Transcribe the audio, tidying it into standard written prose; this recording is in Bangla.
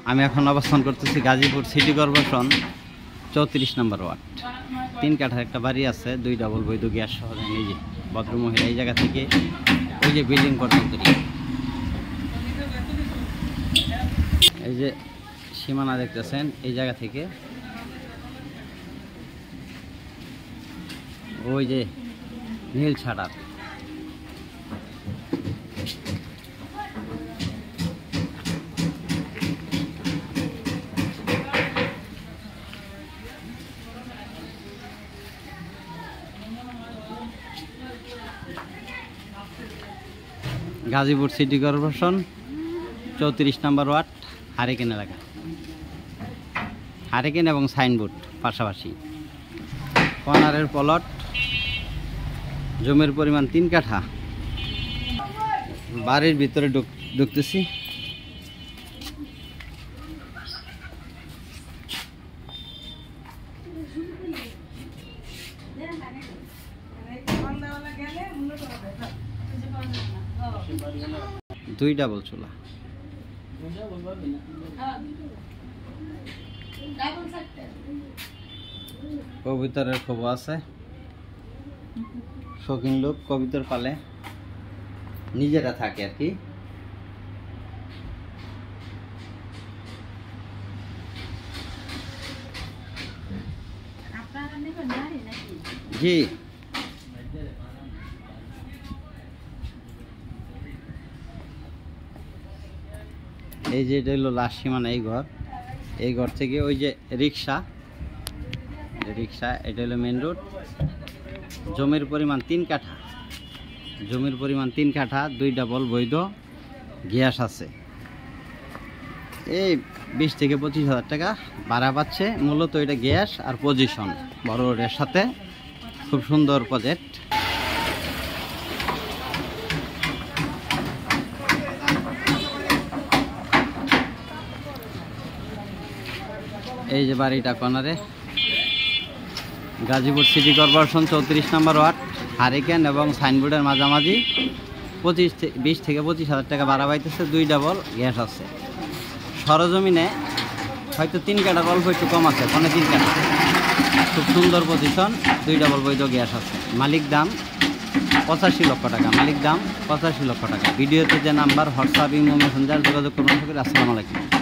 আমি এখন অবস্থান করতেছি গাজীপুর সিটি কর্পোরেশন 34 নম্বর ওয়ার্ড। 3 কাঠার একটা বাড়ি আছে, 2 ডাবল বৈধ গ্যাস সহ। এই যে ভদ্রমহিলা এই জায়গা থেকে ওই যে বিল্ডিং পর্যন্ত, এই যে সীমানা দেখতেছেন, এই জায়গা থেকে ওই যে নীল ছাড়ার গাজীপুর সিটি কর্পোরেশন 34 নম্বর ওয়ার্ড, হারিকেন এলাকা। হারিকেন এবং সাইনবোর্ড পাশাপাশি। কর্নারের প্লট, জমির পরিমাণ 3 কাঠা। বাড়ির ভিতরে ঢুকতেছি। দুই ডাবল চুলা, কবিতরের খবর আছে। শৌখিন লোক কবিতর পালে, নিজেরা থাকে আর কি। জি, এই যে এটা হলো লাস্ট সীমানা। এই ঘর থেকে ওই যে রিক্সা, এটা হলো মেন রোড। জমির পরিমাণ 3 কাঠা, 2 ডাবল বৈধ গ্যাস আছে। এই 20 থেকে 25 হাজার টাকা ভাড়া পাচ্ছে। মূলত এটা গ্যাস আর পজিশন বড় রোডের সাথে, খুব সুন্দর প্রজেক্ট। এই যে বাড়িটা কর্নারে, গাজীপুর সিটি কর্পোরেশন 34 নম্বর ওয়ার্ড, হারিকেন এবং সাইনবোর্ডের মাঝামাঝি। 20 থেকে 25 হাজার টাকা ভাড়া পাইতেছে। 2 ডাবল গ্যাস আছে। সরজমিনে হয়তো 3 কাঠার অল্প একটু কম আছে, 3 কাঠা। খুব সুন্দর পজিশন, 2 ডাবল বৈধ গ্যাস আছে। মালিক দাম 85 লক্ষ টাকা। ভিডিওতে যে নাম্বার, হোয়াটসঅ্যাপ, ইমো, মেসেঞ্জার যোগাযোগ করবেন। আসসালামু আলাইকুম।